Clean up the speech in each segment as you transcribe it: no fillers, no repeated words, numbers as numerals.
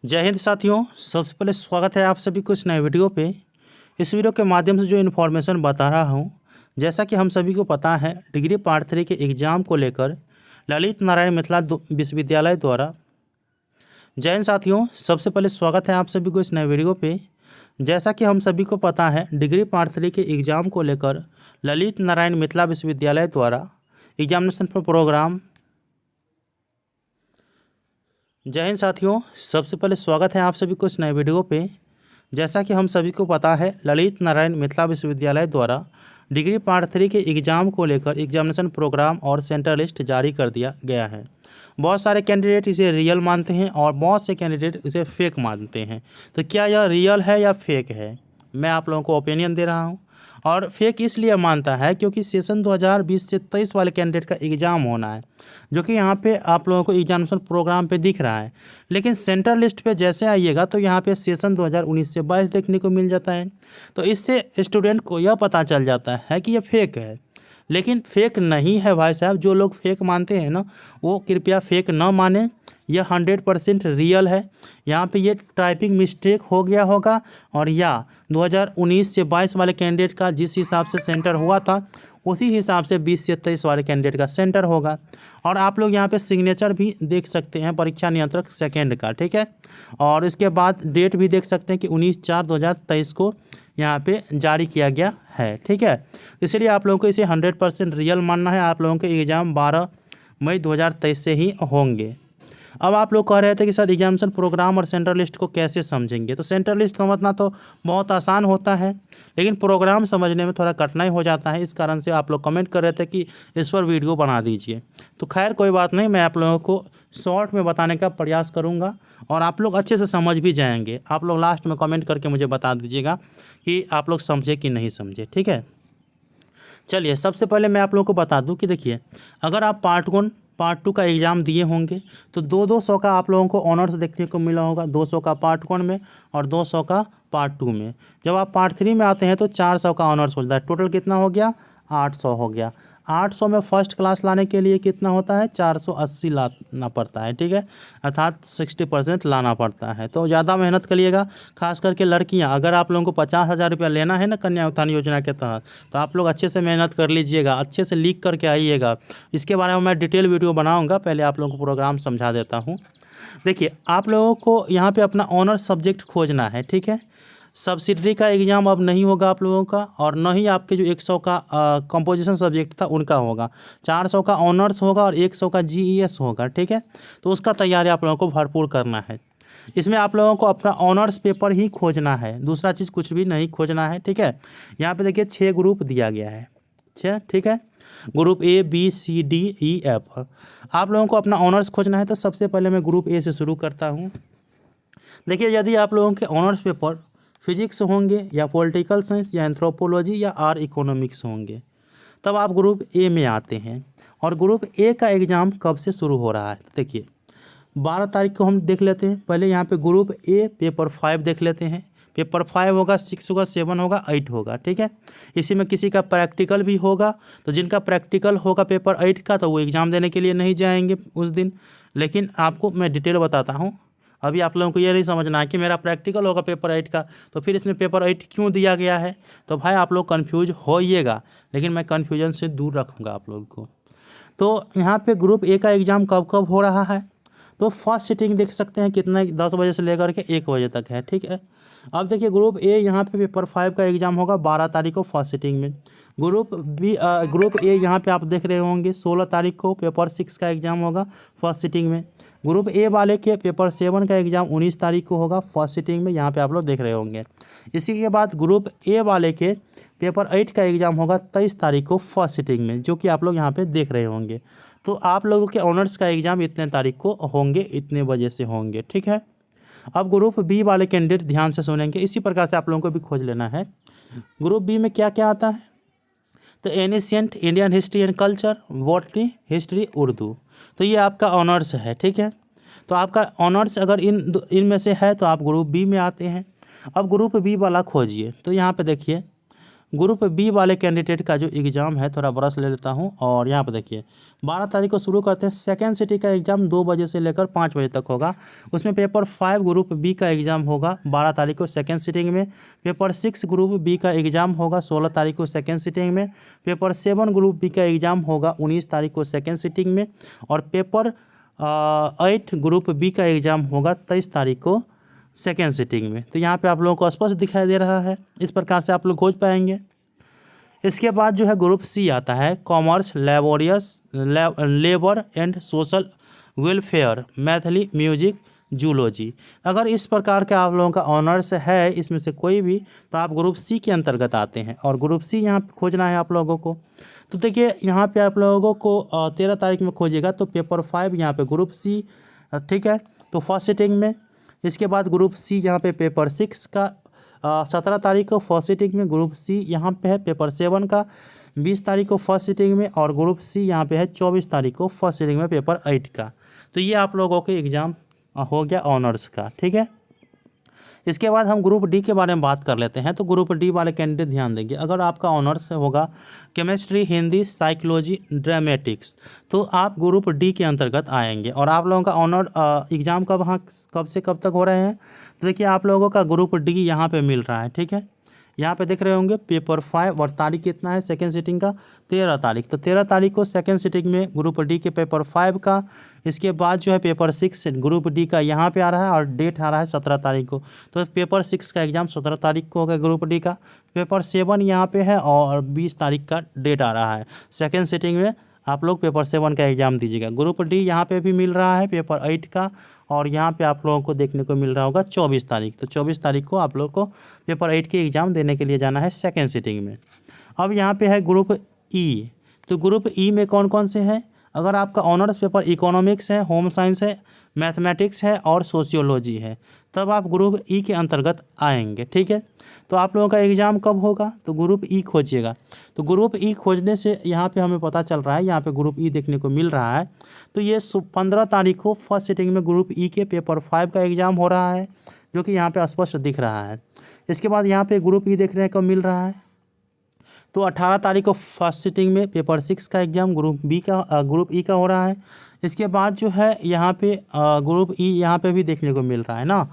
जय हिंद साथियों। सबसे पहले स्वागत है आप सभी को इस नए वीडियो पे। इस वीडियो के माध्यम से जो इन्फॉर्मेशन बता रहा हूँ, जैसा कि हम सभी को पता है, डिग्री पार्ट 3 के एग्ज़ाम को लेकर ललित नारायण मिथिला विश्वविद्यालय द्वारा। जय हिंद साथियों, सबसे पहले स्वागत है आप सभी को इस नए वीडियो पे। जैसा कि हम सभी को पता है, डिग्री पार्ट 3 के एग्ज़ाम को लेकर ललित नारायण मिथिला विश्वविद्यालय द्वारा एग्जामिनेशन फॉर प्रोग्राम। जय हिंद साथियों, सबसे पहले स्वागत है आप सभी को इस नए वीडियो पे। जैसा कि हम सभी को पता है, ललित नारायण मिथिला विश्वविद्यालय द्वारा डिग्री पार्ट 3 के एग्ज़ाम को लेकर एग्जामिनेशन प्रोग्राम और सेंटर लिस्ट जारी कर दिया गया है। बहुत सारे कैंडिडेट इसे रियल मानते हैं और बहुत से कैंडिडेट इसे फेक मानते हैं। तो क्या यह रियल है या फेक है, मैं आप लोगों को ओपिनियन दे रहा हूँ। और फेक इसलिए मानता है क्योंकि सेशन 2020 से 23 वाले कैंडिडेट का एग्ज़ाम होना है, जो कि यहाँ पे आप लोगों को एग्जामिनेशन प्रोग्राम पे दिख रहा है। लेकिन सेंटर लिस्ट पे जैसे आइएगा तो यहाँ पे सेशन 2019 से 22 देखने को मिल जाता है। तो इससे स्टूडेंट को यह पता चल जाता है कि यह फेक है। लेकिन फेक नहीं है भाई साहब। जो लोग फेक मानते हैं ना, वो कृपया फेक न माने। यह 100% रियल है। यहाँ पे ये टाइपिंग मिस्टेक हो गया होगा, और या 2019 से 22 वाले कैंडिडेट का जिस हिसाब से सेंटर हुआ था, उसी हिसाब से 20 से 23 वाले कैंडिडेट का सेंटर होगा। और आप लोग यहाँ पे सिग्नेचर भी देख सकते हैं परीक्षा नियंत्रक सेकेंड का, ठीक है। और इसके बाद डेट भी देख सकते हैं कि 19/4/2023 को यहाँ पे जारी किया गया है, ठीक है। इसलिए आप लोगों को इसे 100% रियल मानना है। आप लोगों के एग्ज़ाम 12 मई 2023 से ही होंगे। अब आप लोग कह रहे थे कि सर एग्जामिनेशन प्रोग्राम और सेंटर लिस्ट को कैसे समझेंगे। तो सेंटर लिस्ट समझना तो बहुत आसान होता है, लेकिन प्रोग्राम समझने में थोड़ा कठिनाई हो जाता है। इस कारण से आप लोग कमेंट कर रहे थे कि इस पर वीडियो बना दीजिए। तो खैर कोई बात नहीं, मैं आप लोगों को शॉर्ट में बताने का प्रयास करूँगा और आप लोग अच्छे से समझ भी जाएंगे। आप लोग लास्ट में कमेंट करके मुझे बता दीजिएगा कि आप लोग समझे कि नहीं समझे, ठीक है। चलिए, सबसे पहले मैं आप लोगों को बता दूं कि देखिए, अगर आप पार्ट 2 का एग्ज़ाम दिए होंगे तो 200 का आप लोगों को ऑनर्स देखने को मिला होगा। 200 का पार्ट 1 में और 200 का पार्ट 2 में। जब आप पार्ट 3 में आते हैं तो 400 का ऑनर्स होता है। टोटल कितना हो गया? 800 हो गया। 800 में फर्स्ट क्लास लाने के लिए कितना होता है? 480 लाना पड़ता है, ठीक है। अर्थात 60% लाना पड़ता है। तो ज़्यादा मेहनत करिएगा, खास करके लड़कियां। अगर आप लोगों को 50,000 रुपया लेना है ना कन्या उत्थान योजना के तहत, तो आप लोग अच्छे से मेहनत कर लीजिएगा, अच्छे से लिख करके आइएगा। इसके बारे में मैं डिटेल वीडियो बनाऊँगा। पहले आप लोगों को प्रोग्राम समझा देता हूँ। देखिए, आप लोगों को यहाँ पर अपना ऑनर्स सब्जेक्ट खोजना है, ठीक है। सब्सिडरी का एग्ज़ाम अब नहीं होगा आप लोगों का, और न ही आपके जो 100 का कंपोजिशन सब्जेक्ट था उनका होगा। 400 का ऑनर्स होगा और 100 का जीईएस होगा, ठीक है। तो उसका तैयारी आप लोगों को भरपूर करना है। इसमें आप लोगों को अपना ऑनर्स पेपर ही खोजना है, दूसरा चीज़ कुछ भी नहीं खोजना है, ठीक है। यहाँ पे देखिए 6 ग्रुप दिया गया है, ठीक है। Group A B C D E F। आप लोगों को अपना ऑनर्स खोजना है, तो सबसे पहले मैं ग्रुप A से शुरू करता हूँ। देखिए, यदि आप लोगों के ऑनर्स पेपर फिजिक्स होंगे या पॉलिटिकल साइंस या एंथ्रोपोलॉजी या आर इकोनॉमिक्स होंगे, तब आप ग्रुप ए में आते हैं। और ग्रुप ए का एग्ज़ाम कब से शुरू हो रहा है? देखिए, 12 तारीख को हम देख लेते हैं। पहले यहाँ पे ग्रुप ए पेपर 5 देख लेते हैं। पेपर 5 होगा, 6 होगा, 7 होगा, 8 होगा, ठीक है। इसी में किसी का प्रैक्टिकल भी होगा। तो जिनका प्रैक्टिकल होगा पेपर 8 का, तो वो एग्ज़ाम देने के लिए नहीं जाएंगे उस दिन। लेकिन आपको मैं डिटेल बताता हूँ। अभी आप लोगों को ये नहीं समझना है कि मेरा प्रैक्टिकल होगा पेपर 8 का, तो फिर इसमें पेपर 8 क्यों दिया गया है। तो भाई आप लोग कन्फ्यूज होइएगा, लेकिन मैं कन्फ्यूजन से दूर रखूँगा आप लोगों को। तो यहाँ पे ग्रुप ए का एग्ज़ाम कब कब हो रहा है? तो फर्स्ट सीटिंग देख सकते हैं कितना, 10 बजे से लेकर के 1 बजे तक है, ठीक है। अब देखिए, ग्रुप ए यहाँ पे पेपर 5 का एग्ज़ाम होगा 12 तारीख को फर्स्ट सीटिंग में। ग्रुप ए यहाँ पे आप देख रहे होंगे 16 तारीख को पेपर 6 का एग्ज़ाम होगा फर्स्ट सीटिंग में। ग्रुप ए वाले के पेपर 7 का एग्ज़ाम 19 तारीख को होगा फर्स्ट सीटिंग में, यहाँ पे आप लोग देख रहे होंगे। इसी के बाद ग्रुप ए वाले के पेपर 8 का एग्ज़ाम होगा 23 तारीख को फर्स्ट सीटिंग में, जो कि आप लोग यहाँ पे देख रहे होंगे। तो आप लोगों के ऑनर्स का एग्ज़ाम इतने तारीख को होंगे, इतने बजे से होंगे, ठीक है। अब ग्रुप बी वाले कैंडिडेट ध्यान से सुनेंगे। इसी प्रकार से आप लोगों को भी खोज लेना है। ग्रुप बी में क्या क्या आता है? तो ancient Indian history and culture, botany, history, Urdu. तो ये आपका ऑनर्स है, ठीक है। तो आपका ऑनर्स अगर इनमें से है तो आप ग्रुप बी में आते हैं। अब ग्रुप बी वाला खोजिए। तो यहाँ पे देखिए, ग्रुप बी वाले कैंडिडेट का जो एग्ज़ाम है, थोड़ा ब्रश ले लेता हूँ और यहाँ पे देखिए 12 तारीख को शुरू करते हैं। सेकेंड सिटी का एग्ज़ाम 2 बजे से लेकर 5 बजे तक होगा। उसमें पेपर 5 ग्रुप बी का एग्ज़ाम होगा 12 तारीख को सेकेंड सिटिंग में। पेपर 6 ग्रुप बी का एग्ज़ाम होगा 16 तारीख को सेकेंड सिटिंग में। पेपर 7 ग्रुप बी का एग्ज़ाम होगा 19 तारीख को सेकेंड सिटिंग में। और पेपर 8 ग्रुप बी का एग्ज़ाम होगा 23 तारीख को सेकेंड सिटिंग में। तो यहाँ पे आप लोगों को स्पष्ट दिखाई दे रहा है, इस प्रकार से आप लोग खोज पाएंगे। इसके बाद जो है ग्रुप सी आता है, commerce, labour and social welfare, Maithili, music, zoology. अगर इस प्रकार के आप लोगों का ऑनर्स है इसमें से कोई भी, तो आप ग्रुप सी के अंतर्गत आते हैं। और ग्रुप सी यहाँ पे खोजना है आप लोगों को। तो देखिए यहाँ पे आप लोगों को 13 तारीख में खोजेगा, तो पेपर 5 यहाँ पे ग्रुप सी, ठीक है, तो फर्स्ट सिटिंग में। इसके बाद ग्रुप सी यहाँ पे पेपर 6 का 17 तारीख को फर्स्ट सिटिंग में। ग्रुप सी यहाँ पे है पेपर 7 का 20 तारीख को फर्स्ट सिटिंग में। और ग्रुप सी यहाँ पे है 24 तारीख को फर्स्ट सिटिंग में पेपर 8 का। तो ये आप लोगों के एग्ज़ाम हो गया ऑनर्स का, ठीक है। इसके बाद हम ग्रुप डी के बारे में बात कर लेते हैं। तो ग्रुप डी वाले कैंडिडेट ध्यान देंगे, अगर आपका ऑनर्स होगा केमिस्ट्री, हिंदी, साइकोलॉजी, ड्रामेटिक्स, तो आप ग्रुप डी के अंतर्गत आएंगे। और आप लोगों का ऑनर एग्ज़ाम कब से कब तक हो रहे हैं, तो देखिए आप लोगों का ग्रुप डी यहाँ पे मिल रहा है, ठीक है। यहाँ पे देख रहे होंगे पेपर 5 और तारीख कितना है सेकेंड सिटिंग का, 13 तारीख। तो 13 तारीख को सेकेंड सिटिंग में ग्रुप डी के पेपर 5 का। इसके बाद जो है पेपर 6 ग्रुप डी का यहाँ पे आ रहा है और डेट आ रहा है 17 तारीख को। तो पेपर 6 का एग्ज़ाम 17 तारीख को होगा ग्रुप डी का। पेपर 7 यहाँ पे है और 20 तारीख का डेट आ रहा है। सेकेंड सिटिंग में आप लोग पेपर 7 का एग्ज़ाम दीजिएगा। ग्रुप डी यहाँ पे भी मिल रहा है पेपर 8 का, और यहाँ पे आप लोगों को देखने को मिल रहा होगा 24 तारीख। तो 24 तारीख को आप लोग को पेपर 8 के एग्ज़ाम देने के लिए जाना है सेकेंड सिटिंग में। अब यहाँ पे है ग्रुप ई। तो ग्रुप ई में कौन कौन से हैं, अगर आपका ऑनर्स पेपर इकोनॉमिक्स है, होम साइंस है, मैथमेटिक्स है और सोशियोलॉजी है, तब आप ग्रुप ई के अंतर्गत आएंगे, ठीक है। तो आप लोगों का एग्ज़ाम कब होगा, तो ग्रुप ई खोजिएगा। तो ग्रुप ई खोजने से यहाँ पे हमें पता चल रहा है, यहाँ पे ग्रुप ई देखने को मिल रहा है। तो ये 15 तारीख को फर्स्ट सिटिंग में ग्रुप ई के पेपर 5 का एग्ज़ाम हो रहा है, जो कि यहाँ पे स्पष्ट दिख रहा है। इसके बाद यहाँ पे ग्रुप ई देखने को मिल रहा है। तो 18 तारीख को फर्स्ट सिटिंग में पेपर 6 का एग्ज़ाम ग्रुप ई का हो रहा है। इसके बाद जो है यहाँ पे ग्रुप ई यहाँ पे भी देखने को मिल रहा है ना।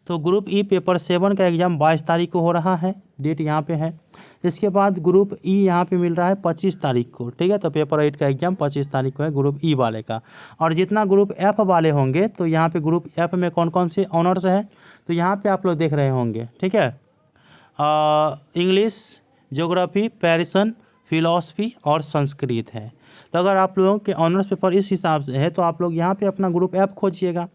तो ग्रुप ई पेपर 7 का एग्ज़ाम 22 तारीख को हो रहा है, डेट यहाँ पे है। इसके बाद ग्रुप ई यहाँ पे मिल रहा है 25 तारीख को, ठीक है। तो पेपर 8 का एग्ज़ाम 25 तारीख को है ग्रुप ई वाले का। और जितना ग्रुप एफ वाले होंगे, तो यहाँ पे ग्रुप एफ में कौन कौन से ऑनर्स हैं, तो यहाँ पे आप लोग देख रहे होंगे, ठीक है। इंग्लिश, ज्योग्राफी, पैरिसन, फिलॉसफी और संस्कृत है। तो अगर आप लोगों के ऑनर्स पेपर इस हिसाब से है, तो आप लोग यहाँ पे अपना ग्रुप एफ खोजिएगा।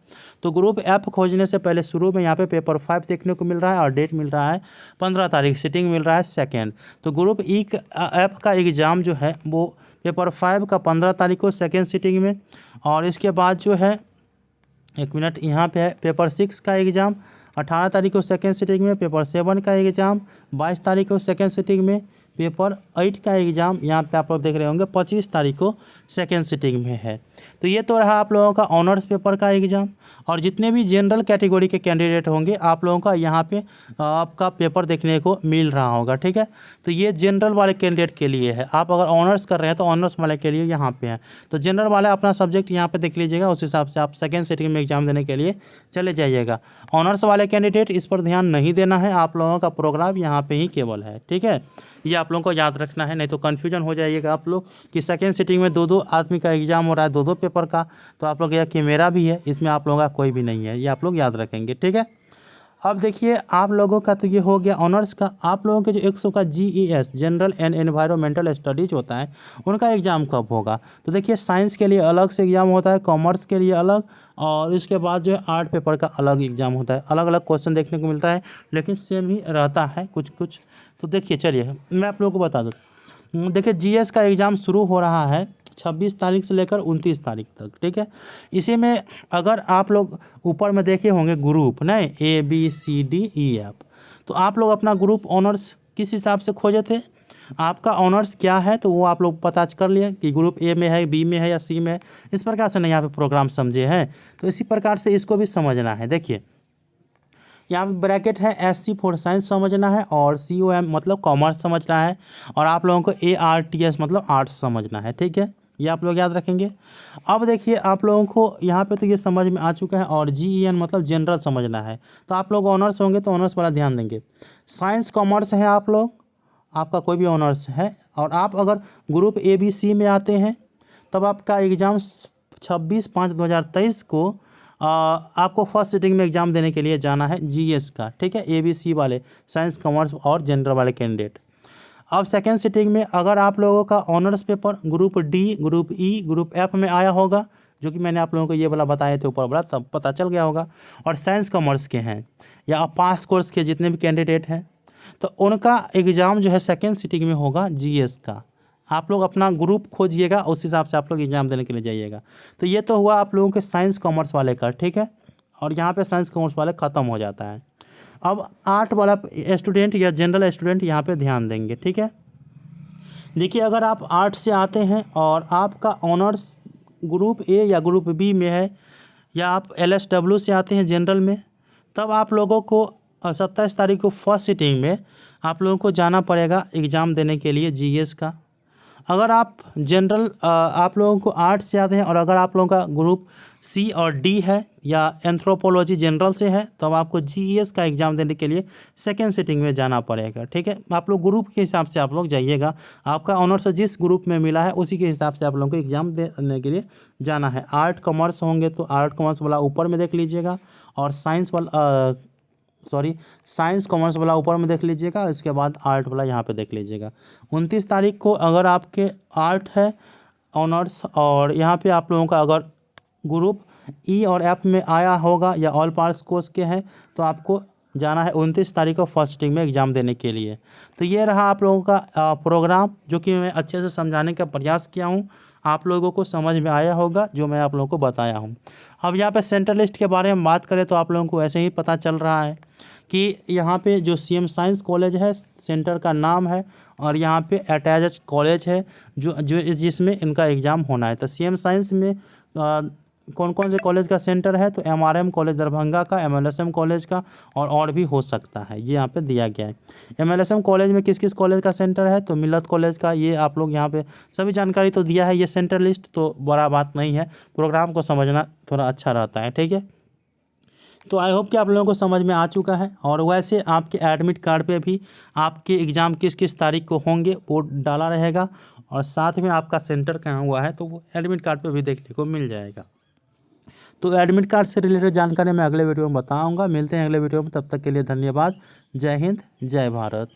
तो ग्रुप एफ खोजने से पहले शुरू में यहाँ पे पेपर 5 देखने को मिल रहा है और डेट मिल रहा है 15 तारीख, सिटिंग मिल रहा है सेकेंड। तो ग्रुप ई एफ का एग्ज़ाम जो है वो पेपर 5 का 15 तारीख को सेकेंड सिटिंग में। और इसके बाद जो है, एक मिनट, यहाँ पे है पेपर 6 का एग्ज़ाम 18 तारीख को सेकेंड सिटिंग में। पेपर 7 का एग्ज़ाम 22 तारीख को सेकेंड सिटिंग में। पेपर 8 का एग्ज़ाम यहाँ पे आप लोग देख रहे होंगे 25 तारीख को सेकेंड सिटिंग में है। तो ये तो रहा आप लोगों का ऑनर्स पेपर का एग्ज़ाम। और जितने भी जनरल कैटेगरी के कैंडिडेट होंगे, आप लोगों का यहाँ पे आपका पेपर देखने को मिल रहा होगा, ठीक है। तो ये जनरल वाले कैंडिडेट के लिए है। आप अगर ऑनर्स कर रहे हैं तो ऑनर्स वाले के लिए यहाँ पे है। तो जनरल वाले अपना सब्जेक्ट यहाँ पे देख लीजिएगा, उस हिसाब से आप सेकेंड सिटिंग में एग्ज़ाम देने के लिए चले जाइएगा। ऑनर्स वाले कैंडिडेट इस पर ध्यान नहीं देना है, आप लोगों का प्रोग्राम यहाँ पे ही केवल है, ठीक है। ये आप लोगों को याद रखना है, नहीं तो कन्फ्यूजन हो जाइएगा आप लोग कि सेकेंड सिटिंग में 2-2 आदमी का एग्ज़ाम हो रहा है, 2-2 पेपर का। तो आप लोग यह कि मेरा भी है, इसमें आप लोगों का कोई भी नहीं है, ये आप लोग याद रखेंगे, ठीक है। अब देखिए आप लोगों का तो ये हो गया ऑनर्स का। आप लोगों के जो 100 का GES general and environmental studies होता है, उनका एग्ज़ाम कब होगा, तो देखिए साइंस के लिए अलग से एग्ज़ाम होता है, कॉमर्स के लिए अलग, और इसके बाद जो है आर्ट पेपर का अलग एग्ज़ाम होता है। अलग अलग क्वेश्चन देखने को मिलता है, लेकिन सेम ही रहता है कुछ कुछ। तो देखिए चलिए मैं आप लोगों को बता दूँ। देखिए GS का एग्ज़ाम शुरू हो रहा है 26 तारीख से लेकर 29 तारीख तक, ठीक है। इसी में अगर आप लोग ऊपर में देखे होंगे ग्रुप नहीं ABCDEF, तो आप लोग अपना ग्रुप ऑनर्स किस हिसाब से खोजे थे, आपका ऑनर्स क्या है, तो वो आप लोग पता कर लिए कि ग्रुप ए में है, बी में है या सी में है। इस प्रकार से नहीं यहाँ पे प्रोग्राम समझे हैं, तो इसी प्रकार से इसको भी समझना है। देखिए यहाँ पे ब्रैकेट है SC फॉर साइंस समझना है और COM मतलब कॉमर्स समझना है और आप लोगों को ARTS मतलब आर्ट्स समझना है। ठीक है, ये आप लोग याद रखेंगे। अब देखिए आप लोगों को यहाँ पे तो ये समझ में आ चुका है और GEN मतलब जनरल समझना है। तो आप लोग ऑनर्स होंगे तो ऑनर्स वाला ध्यान देंगे। साइंस कॉमर्स है आप लोग, आपका कोई भी ऑनर्स है और आप अगर ग्रुप ABC में आते हैं तब आपका एग्ज़ाम 26/5/2023 को आपको फर्स्ट सिटिंग में एग्ज़ाम देने के लिए जाना है GS का। ठीक है, ABC वाले साइंस कॉमर्स और जनरल वाले कैंडिडेट। अब सेकेंड सिटिंग में अगर आप लोगों का honours paper group D, group E, group F में आया होगा, जो कि मैंने आप लोगों को ये वाला बताए थे ऊपर वाला, तब पता चल गया होगा, और साइंस कॉमर्स के हैं या पास कोर्स के जितने भी कैंडिडेट हैं तो उनका एग्ज़ाम जो है सेकेंड सिटिंग में होगा GS का। आप लोग अपना ग्रुप खोजिएगा, उस हिसाब से आप लोग एग्ज़ाम देने के लिए जाइएगा। तो ये तो हुआ आप लोगों के साइंस कॉमर्स वाले का। ठीक है, और यहाँ पे साइंस कॉमर्स वाले ख़त्म हो जाता है। अब आर्ट वाला स्टूडेंट या जनरल स्टूडेंट यहाँ पे ध्यान देंगे। ठीक है, देखिए अगर आप आर्ट से आते हैं और आपका ऑनर्स ग्रुप A या ग्रुप B में है या आप LSW से आते हैं जनरल में, तब आप लोगों को 27 तारीख को फर्स्ट सिटिंग में आप लोगों को जाना पड़ेगा एग्ज़ाम देने के लिए GS का। अगर आप जनरल आप लोगों को आर्ट से आते हैं और अगर आप लोगों का ग्रुप C और D है या एंथ्रोपोलॉजी जनरल से है तो अब आपको GES का एग्ज़ाम देने के लिए सेकेंड सिटिंग में जाना पड़ेगा। ठीक है, आप लोग ग्रुप के हिसाब से आप लोग जाइएगा, आपका ऑनर्स जिस ग्रुप में मिला है उसी के हिसाब से आप लोगों को एग्ज़ाम देने के लिए जाना है। आर्ट कॉमर्स होंगे तो आर्ट कॉमर्स वाला ऊपर में देख लीजिएगा और साइंस कॉमर्स वाला ऊपर में देख लीजिएगा, इसके बाद आर्ट वाला यहाँ पे देख लीजिएगा। 29 तारीख को अगर आपके आर्ट है ऑनर्स और यहाँ पे आप लोगों का अगर ग्रुप E और F में आया होगा या ऑल पास कोर्स के हैं तो आपको जाना है 29 तारीख को फर्स्ट सिटिंग में एग्ज़ाम देने के लिए। तो ये रहा आप लोगों का प्रोग्राम, जो कि मैं अच्छे से समझाने का प्रयास किया हूँ। आप लोगों को समझ में आया होगा जो मैं आप लोगों को बताया हूँ। अब यहाँ पे सेंट्रल लिस्ट के बारे में बात करें तो आप लोगों को ऐसे ही पता चल रहा है कि यहाँ पे जो CM साइंस कॉलेज है सेंटर का नाम है और यहाँ पे अटैच्ड कॉलेज है जो जिसमें इनका एग्ज़ाम होना है। तो CM साइंस में कौन कौन से कॉलेज का सेंटर है तो MRM कॉलेज दरभंगा का, MLSM कॉलेज का और भी हो सकता है, ये यहाँ पे दिया गया है। MLSM कॉलेज में किस किस कॉलेज का सेंटर है तो मिलत कॉलेज का, ये आप लोग यहाँ पे सभी जानकारी तो दिया है। ये सेंटर लिस्ट तो बड़ा बात नहीं है, प्रोग्राम को समझना थोड़ा अच्छा रहता है। ठीक है, तो आई होप कि आप लोगों को समझ में आ चुका है। और वैसे आपके एडमिट कार्ड पे भी आपके एग्ज़ाम किस किस तारीख को होंगे वो डाला रहेगा और साथ में आपका सेंटर कहाँ हुआ है तो वो एडमिट कार्ड पे भी देखने को मिल जाएगा। तो एडमिट कार्ड से रिलेटेड जानकारी मैं अगले वीडियो में बताऊंगा। मिलते हैं अगले वीडियो में, तब तक के लिए धन्यवाद। जय हिंद, जय भारत।